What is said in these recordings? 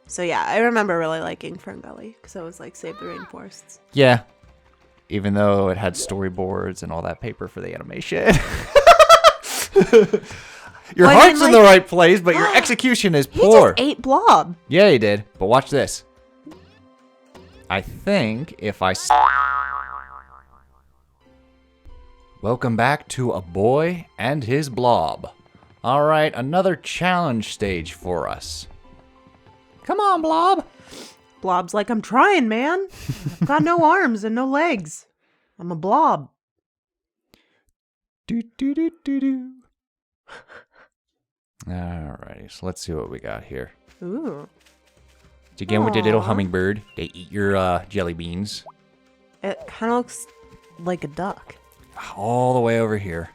So yeah, I remember really liking Ferngully because it was like Save the Rainforests. Yeah. Even though it had storyboards and all that paper for the animation. Your heart's in the right place, but your execution is poor. He just ate Blob. Yeah, he did. But watch this. I think if I... Welcome back to A Boy and His Blob. All right, another challenge stage for us. Come on, Blob. Blob's like, I'm trying, man. I've got no arms and no legs. I'm a blob. Do, do, do, do, do. Alrighty, so let's see what we got here. Ooh. So again, with the little hummingbird, they eat your jelly beans. It kind of looks like a duck. All the way over here.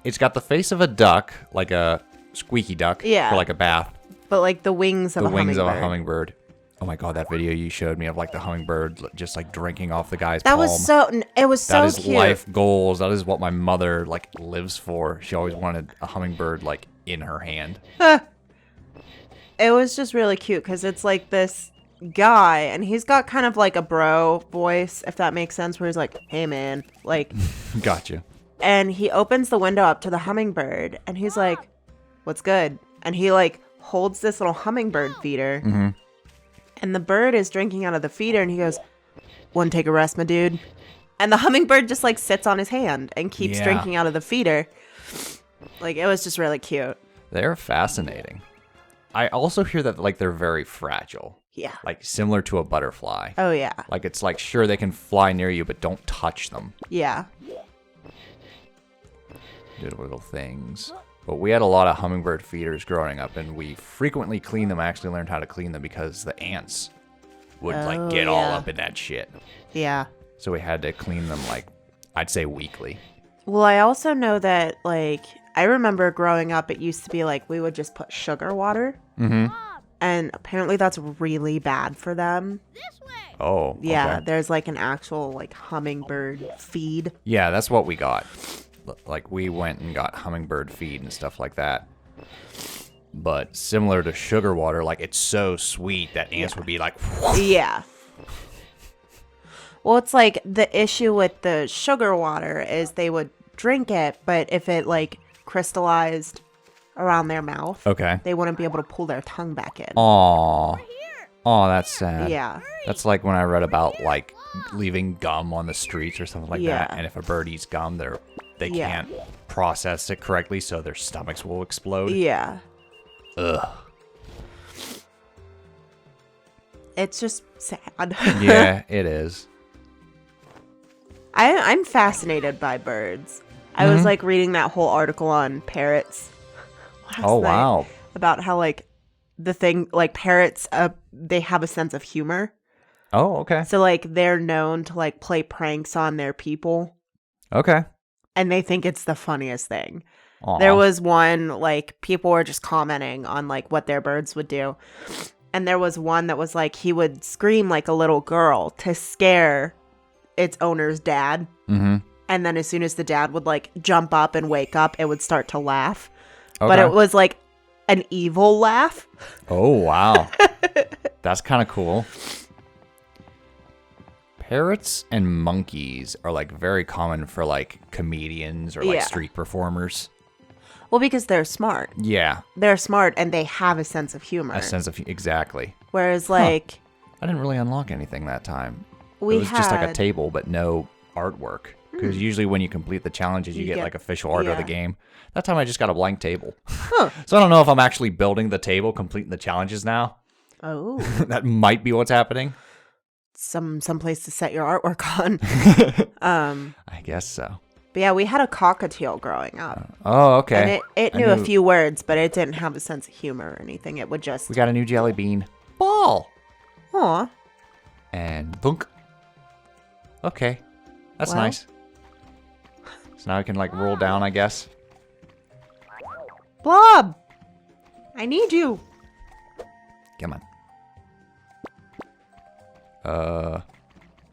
It's got the face of a duck, like a squeaky duck, Yeah. for like a bath. But like the wings of a hummingbird. The wings of a hummingbird. Oh my god, that video you showed me of like the hummingbird just like drinking off the guy's palm. It was so That is cute. life goals. That is what my mother like lives for. She always wanted a hummingbird like in her hand. It was just really cute because it's like this guy and he's got kind of like a bro voice, if that makes sense, where he's like, hey man, like. Gotcha. And he opens the window up to the hummingbird and he's like, what's good? And he like holds this little hummingbird feeder. Mm-hmm. And the bird is drinking out of the feeder and he goes, wanna take a rest, my dude? And the hummingbird just like sits on his hand and keeps drinking out of the feeder. Like, it was just really cute. They're fascinating. I also hear that like they're very fragile. Yeah. Like similar to a butterfly. Oh, yeah. Like it's like, sure, they can fly near you, but don't touch them. Yeah. Do little things. But we had a lot of hummingbird feeders growing up, and we frequently cleaned them. I actually learned how to clean them because the ants would like get all up in that shit. Yeah. So we had to clean them like, I'd say weekly. Well, I also know that, like, I remember growing up, it used to be like we would just put sugar water. Mm-hmm. And apparently that's really bad for them. Oh, Yeah, okay. there's like an actual like hummingbird feed. Yeah, that's what we got. Like we went and got hummingbird feed and stuff like that. But similar to sugar water, like it's so sweet that ants would be like... Yeah. Well, it's like the issue with the sugar water is they would drink it, but if it like crystallized around their mouth, Okay. they wouldn't be able to pull their tongue back in. Aww. Aw, that's sad. Yeah. That's like when I read about like leaving gum on the streets or something like that. And if a bird eats gum, they can't process it correctly, so their stomachs will explode. Yeah. Ugh. It's just sad. Yeah, it is. I'm fascinated by birds. I was like reading that whole article on parrots. last night Wow. About how like the thing, like parrots, they have a sense of humor. Oh, okay. So like they're known to like play pranks on their people. Okay. And they think it's the funniest thing. Aww. There was one, like, people were just commenting on, like, what their birds would do. And there was one that was, like, he would scream like a little girl to scare its owner's dad. Mm-hmm. And then as soon as the dad would, like, jump up and wake up, it would start to laugh. Okay. But it was, like, an evil laugh. Oh, wow. That's kind of cool. Parrots and monkeys are like very common for like comedians or like street performers. Well, because they're smart. Yeah. They're smart and they have a sense of humor. A sense of, exactly. Whereas like... I didn't really unlock anything that time. It We was just like a table, but no artwork. Because usually when you complete the challenges, you get like official art of the game. That time I just got a blank table. Huh. So I don't know if I'm actually building the table, completing the challenges now. Oh. That might be what's happening. Some place to set your artwork on. I guess so. But yeah, we had a cockatiel growing up. Oh, okay. And it knew a few words, but it didn't have a sense of humor or anything. It would just... We got a new jelly bean. Ball! Aw. And bunk. Okay. That's Well. nice. So now I can like roll down, I guess. Blob! I need you. Come on.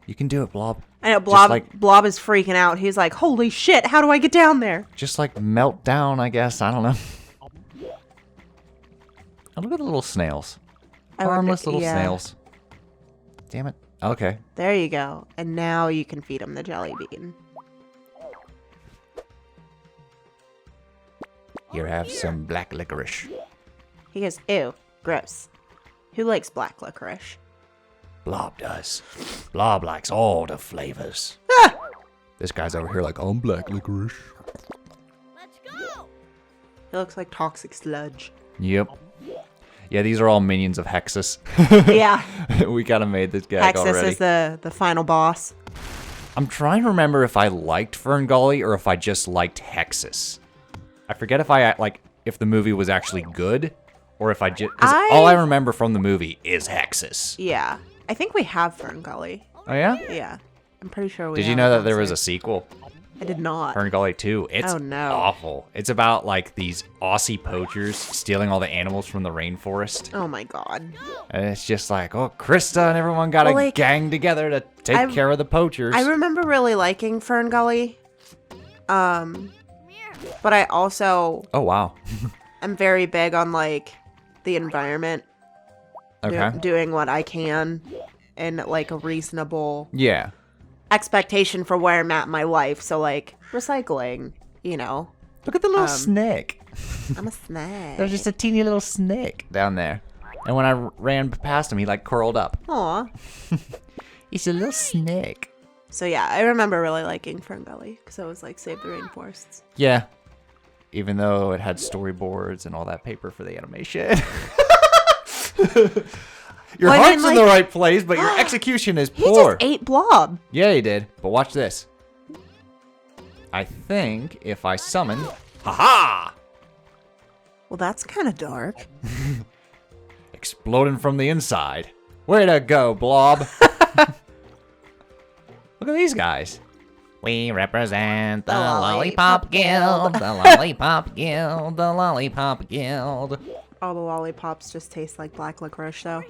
You can do it, Blob. I know, Blob, like- Blob is freaking out. He's like, holy shit, how do I get down there? Just like melt down, I guess. I don't know. Oh, look at the little snails. Harmless little snails. Damn it. Okay. There you go. And now you can feed him the jelly bean. Here, have some black licorice. He goes, ew, gross. Who likes black licorice? Blob does. Blob likes all the flavors. Ah! This guy's over here like, I'm black licorice. Let's go. He looks like toxic sludge. Yep. Yeah, these are all minions of Hexus. Yeah. We kind of made this gag Hexus already. is the final boss. I'm trying to remember if I liked Ferngully or if I just liked Hexus. I forget if the movie was actually good or if I just... all I remember from the movie is Hexus. Yeah. I think we have Ferngully. Oh, yeah? Yeah. I'm pretty sure we Did have you know that it there was a downstairs. sequel? I did not. Ferngully 2. It's Oh, no. awful. It's about, like, these Aussie poachers stealing all the animals from the rainforest. Oh my god. And it's just like, oh, Krista and everyone got to gang together to take care of the poachers. I remember really liking Ferngully. But I also Oh, wow. am very big on, like, the environment. Okay. Doing what I can in, like, a reasonable Yeah. expectation for where I'm at in my life. So, like, recycling, you know. Look at the little snake. I'm a snake. There's just a teeny little snake down there. And when I ran past him, he, like, curled up. Aw. He's a little snake. So, yeah, I remember really liking Ferngully because it was, like, Save the Rainforests. Yeah. Even though it had storyboards and all that paper for the animation. Your heart's in the right place, but your execution is He poor. just ate Blob. Yeah, he did. But watch this. I think if I summon... Ha-ha! Well, that's kind of dark. Exploding from the inside. Way to go, Blob. Look at these guys. We represent the Lollipop Guild, the Lollipop Guild, the Lollipop Guild. All the lollipops just taste like black licorice, though.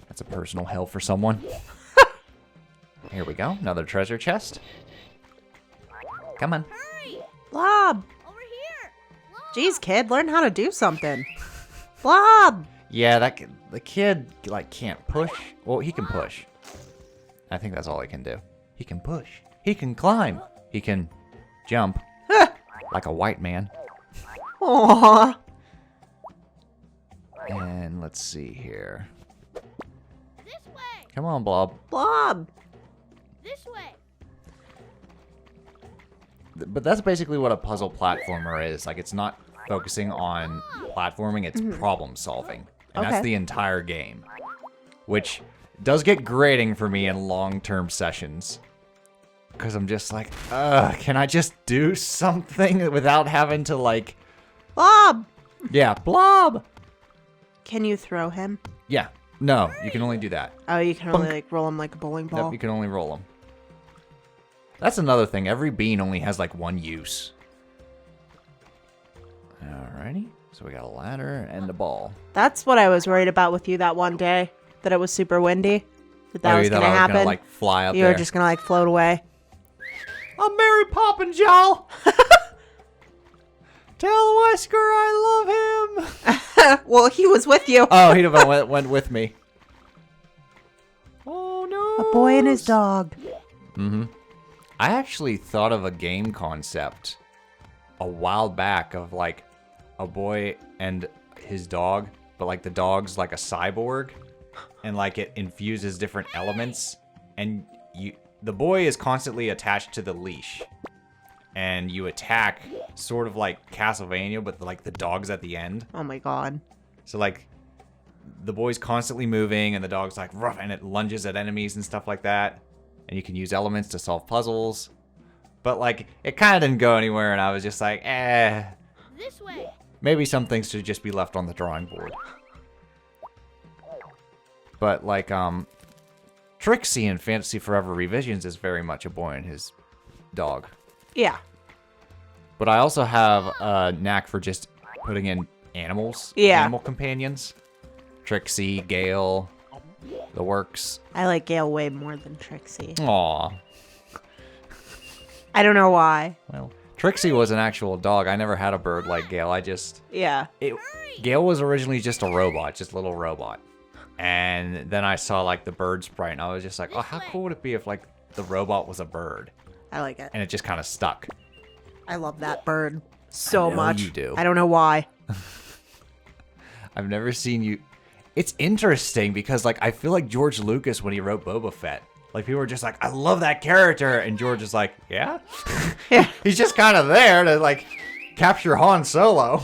That's a personal hell for someone. Here we go. Another treasure chest. Come on. Hurry. Blob! Over here. Look. Jeez, kid, learn how to do something. Blob! Yeah, the kid like can't push. Well, he can push. I think that's all he can do. He can push. He can climb. He can jump like a white man. Aww. And let's see here. This way. Come on, Blob. Blob! This way. But that's basically what a puzzle platformer is. Like, it's not focusing on platforming, it's problem solving. And that's Okay. the entire game. Which does get grating for me in long-term sessions. Because I'm just like, can I just do something without having to, like... Blob! Yeah, Blob! Can you throw him? Yeah. No, you can only do that. Oh, you can only like roll him like a bowling ball. Nope, you can only roll them. That's another thing. Every bean only has like one use. Alrighty. So we got a ladder and a ball. That's what I was worried about with you that one day. That it was super windy. That was you gonna thought I was happen. gonna like fly up you there? were just gonna like float away. I'm Mary Poppins, y'all. Tell Wesker I love him. Well, he was with you. Oh, he went with me. Oh no. A boy and his dog. Mm-hmm. I actually thought of a game concept a while back of like a boy and his dog, but like the dog's like a cyborg and like it infuses different elements and the boy is constantly attached to the leash and you attack sort of like Castlevania, but like the dog's at the end. Oh my god. So like the boy's constantly moving and the dog's like rough and it lunges at enemies and stuff like that. And you can use elements to solve puzzles. But like it kind of didn't go anywhere and I was just like, This way. maybe some things should just be left on the drawing board. But like Trixie in Fantasy Forever Revisions is very much a boy and his dog. Yeah. But I also have a knack for just putting in animals, animal companions. Trixie, Gale, the works. I like Gale way more than Trixie. Aw. I don't know why. Well, Trixie was an actual dog. I never had a bird like Gale. Yeah. Gale was originally just a robot, just a little robot. And then I saw like the bird sprite and I was just like, oh, how cool would it be if like the robot was a bird? I like it. And it just kind of stuck. I love that bird so know much. you do. I don't know why. I've never seen you. It's interesting because like I feel like George Lucas when he wrote Boba Fett, like people were just like, I love that character, and George is like, yeah, Yeah. he's just kind of there to like capture Han Solo.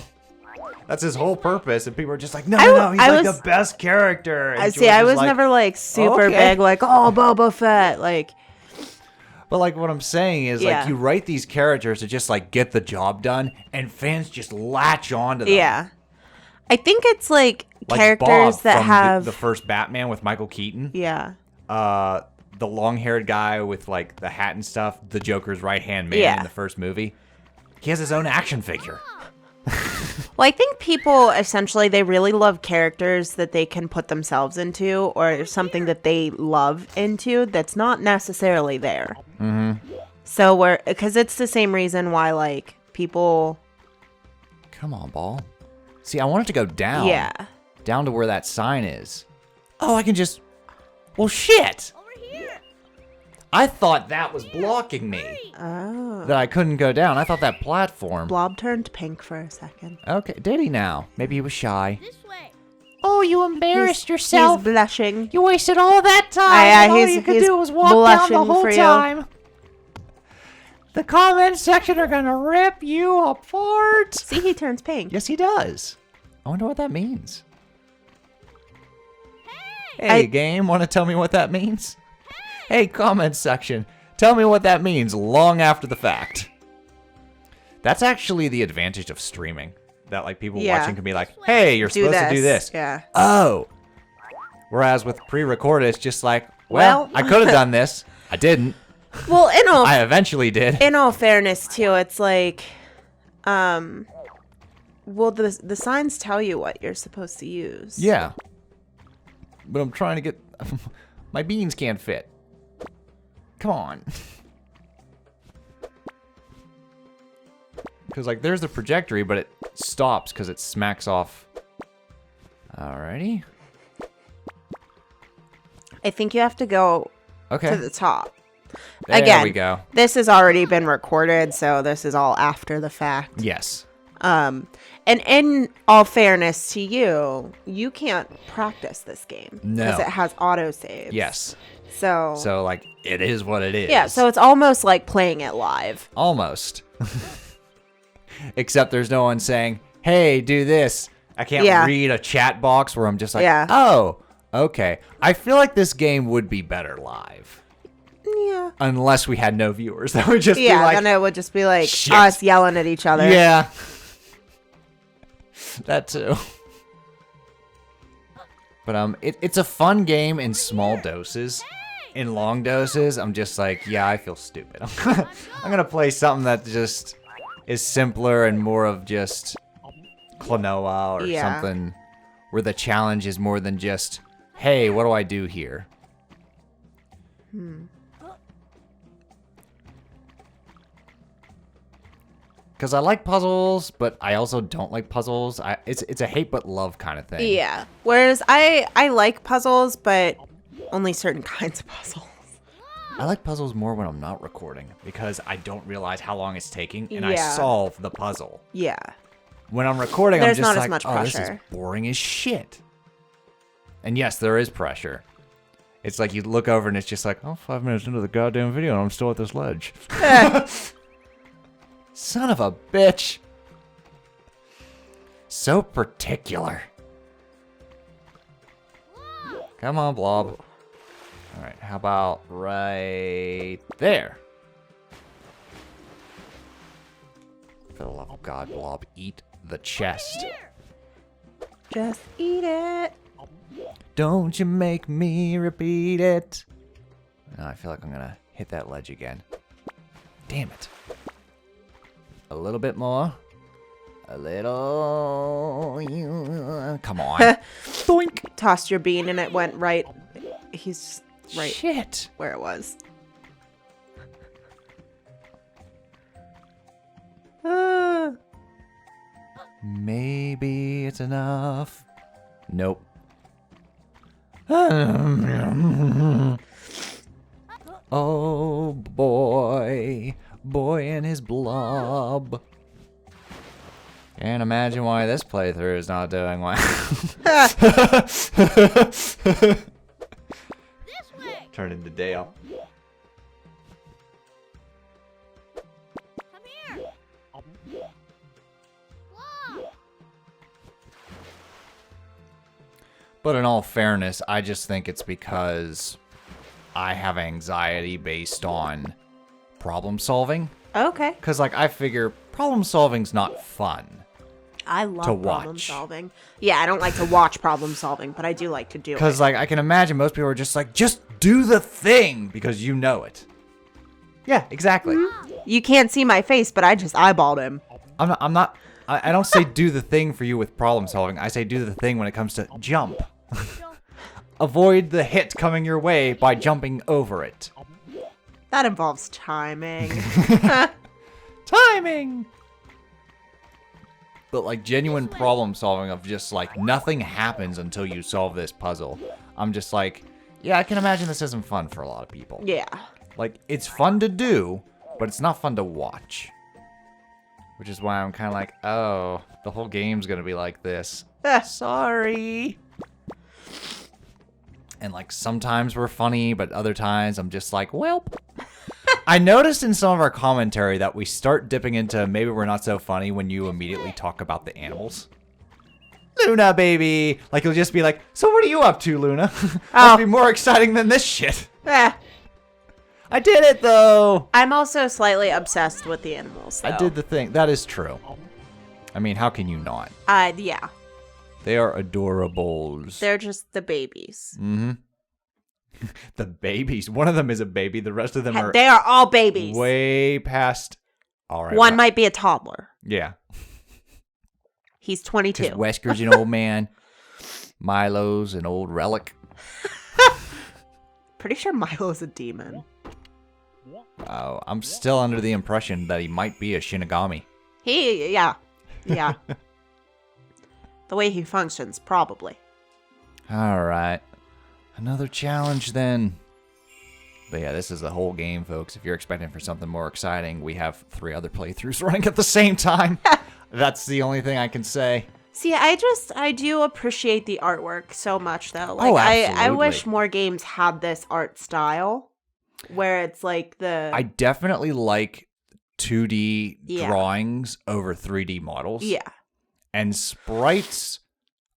That's his whole purpose, and people are just like, no, he's like the best character. And I see. George I is was like, never like super okay. big, like, oh, Boba Fett, like. But like what I'm saying is like you write these characters to just like get the job done, and fans just latch onto them. Yeah. I think it's like characters Bob that from have the first Batman with Michael Keaton. Yeah. The long-haired guy with like the hat and stuff, the Joker's right-hand man in the first movie. He has his own action figure. Well, I think people essentially they really love characters that they can put themselves into or something that they love into that's not necessarily there. Mm-hmm. So because it's the same reason why like people. Come on, ball. See, I want it to go down. Yeah. Down to where that sign is. Oh, I can just. Well, shit. Over here. I thought that was blocking me. Oh. That I couldn't go down. I thought that platform. Blob turned pink for a second. Okay, did he now? Maybe he was shy. This way. Oh, you embarrassed He's yourself. blushing. You wasted all that time. Yeah, and all he's- you could he's do was walk down blushing the whole for you. time. The comment section are gonna rip you apart. See, he turns pink. Yes, he does. I wonder what that means. Hey, I- game, want to tell me what that means? Hey, comment section, tell me what that means long after the fact. That's actually the advantage of streaming. That like people Yeah. watching can be like, hey, you're supposed to do this. Yeah. Oh. Whereas with pre-recorded, it's just like, well, Well. I could have done this. I didn't. Well, I eventually did. in all fairness, too, it's like, well, the signs tell you what you're supposed to use. Yeah. But I'm trying to get... My beans can't fit. Come on. Because, like, there's the trajectory, but it stops because it smacks off. Alrighty. I think you have to go Okay. to the top. There Again, we go. this has already been recorded, so this is all after the fact. Yes. And in all fairness to you, you can't practice this game No. because it has autosaves. Yes. So, So, like, it is what it is. yeah, so it's almost like playing it live. Almost. Except there's no one saying, hey, do this. I can't Yeah. read a chat box where I'm just like, Yeah. oh, okay. I feel like this game would be better live. Yeah. Unless we had no viewers. That would just be Yeah, like, then it would just be like shit. us yelling at each other. yeah. That too. But it's a fun game in small doses. In long doses, I'm just like, yeah, I feel stupid. I'm gonna play something that just is simpler and more of just Klonoa or Yeah. something where the challenge is more than just, hey, what do I do here? Because I like puzzles, but I also don't like puzzles. It's a hate but love kind of thing. Yeah. Whereas I like puzzles, but only certain kinds of puzzles. I like puzzles more when I'm not recording because I don't realize how long it's taking and I Yeah. solve the puzzle. Yeah. When I'm recording, There's I'm just not as like, much oh, this is pressure. boring as shit. And yes, there is pressure. It's like you look over and it's just like, oh, 5 minutes into the goddamn video and I'm still at this ledge. Son of a bitch. So particular. Come on, Blob. All right, how about right there? For the love of God, Blob, eat the chest. Just eat it. Don't you make me repeat it. No, I feel like I'm gonna hit that ledge again. Damn it. A little bit more. A little. Come on. Doink. Tossed your bean and it went right. He's right Shit. where it was. Maybe it's enough. Nope. Oh boy. Boy and his blob. Can't imagine why this playthrough is not doing well. This way. Turn into Dale. Come here. Blob. But in all fairness, I just think it's because I have anxiety based on problem solving. Okay. Because, like, I figure problem solving's not fun. I love To problem watch. solving. Yeah, I don't like to watch problem solving, but I do like to do it. Because, like, I can imagine most people are just like, just do the thing because you know it. Yeah, exactly. You can't see my face, but I just eyeballed him. I don't say do the thing for you with problem solving. I say do the thing when it comes to jump. Avoid the hit coming your way by jumping over it. That involves timing. Timing! But like genuine problem solving of just like nothing happens until you solve this puzzle. I'm just like, yeah, I can imagine this isn't fun for a lot of people. Yeah. Like, it's fun to do, but it's not fun to watch. Which is why I'm kind of like, oh, the whole game's gonna be like this. Sorry. And like, sometimes we're funny, but other times I'm just like, welp. I noticed in some of our commentary that we start dipping into maybe we're not so funny when you immediately talk about the animals. Luna, baby! Like, you'll just be like, so what are you up to, Luna? Must be more exciting than this shit. Eh. I did it, though! I'm also slightly obsessed with the animals, though. I did the thing. That is true. I mean, how can you not? Yeah. They are adorables. They're just the babies. Mm-hmm. The babies. One of them is a baby. The rest of them are They are all babies. way past. All right. One might be a toddler. Yeah. He's 22. Because Wesker's an old man. Milo's an old relic. Pretty sure Milo's a demon. Oh, I'm still under the impression that he might be a Shinigami. Yeah. Yeah. The way he functions, probably. All right. Another challenge then. But yeah, this is the whole game, folks. If you're expecting for something more exciting, we have 3 other playthroughs running at the same time. That's the only thing I can say. See, I do appreciate the artwork so much, though. Like, Oh, I absolutely. wish more games had this art style, where it's like the... I definitely like 2D Yeah. drawings over 3D models. Yeah. And sprites,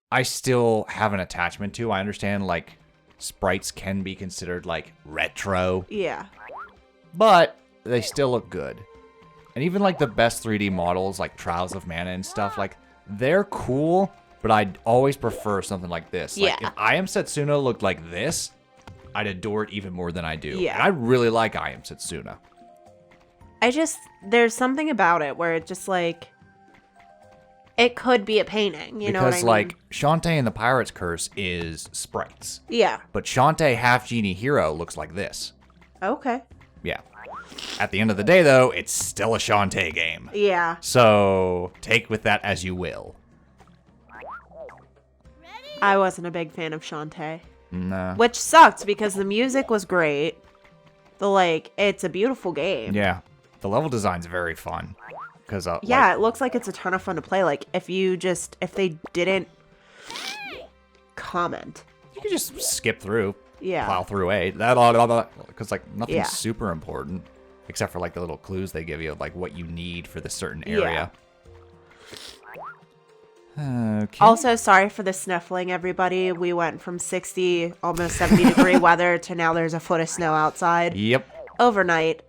I still have an attachment to. I understand, like, sprites can be considered, like, retro. Yeah. But they still look good. And even, like, the best 3D models, like Trials of Mana and stuff, like, they're cool, but I'd always prefer something like this. Like, Yeah. if I Am Setsuna looked like this, I'd adore it even more than I do. Yeah. And I really like I Am Setsuna. There's something about it where it just, like, it could be a painting, you know what I Because, mean? like, Shantae and the Pirate's Curse is sprites. Yeah. But Shantae Half Genie Hero looks like this. Okay. Yeah. At the end of the day, though, it's still a Shantae game. Yeah. So, take with that as you will. Ready? I wasn't a big fan of Shantae. Nah. Which sucked because the music was great. It's a beautiful game. Yeah. The level design's very fun. Because, Yeah, it looks like it's a ton of fun to play. Like, if they didn't comment. you can just skip through, Yeah. plow through A. Because, like, nothing's Yeah. super important. Except for, like, the little clues they give you of, like, what you need for this certain area. Okay. Also, sorry for the sniffling, everybody. We went from 60, almost 70 degree weather to now there's a foot of snow outside Yep. overnight.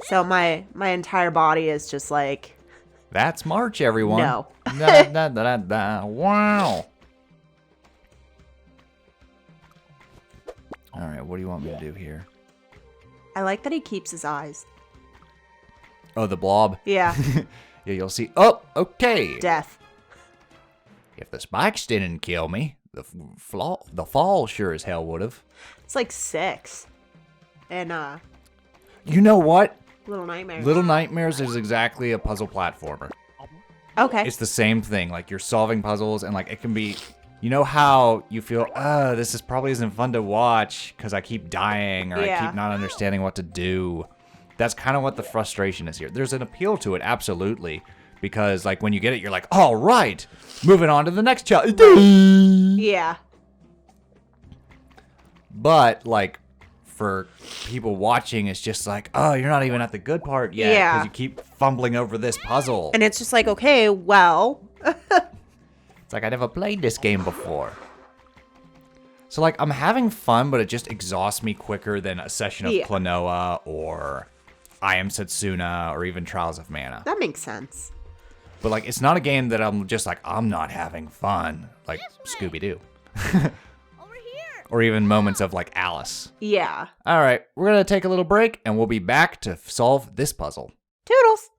So my entire body is just like, That's March, everyone. No. Da, da, da, da, da. Wow. All right, what do you want me to do here? I like that he keeps his eyes. Oh, the blob. Yeah, Yeah, you'll see. Oh, okay. death. If the spikes didn't kill me, the fall sure as hell would have. It's like 6. And, You know what? Little Nightmares. Little Nightmares is exactly a puzzle platformer. Okay. It's the same thing. Like, you're solving puzzles, and like it can be, you know how you feel, this is probably isn't fun to watch because I keep dying or I Yeah. keep not understanding what to do. That's kind of what the frustration is here. There's an appeal to it, absolutely, because like when you get it, you're like, all right, moving on to the next challenge. Yeah. But like for people watching, it's just like, oh, you're not even at the good part yet Yeah. because you keep fumbling over this puzzle. And it's just like, okay, well. It's like, I never played this game before. So, like, I'm having fun, but it just exhausts me quicker than a session of Yeah. Klonoa or I Am Setsuna or even Trials of Mana. That makes sense. But, like, it's not a game that I'm just like, I'm not having fun. Like Scooby-Doo. Over here. Or even moments of, like, Alice. Yeah. All right, we're going to take a little break, and we'll be back to solve this puzzle. Toodles.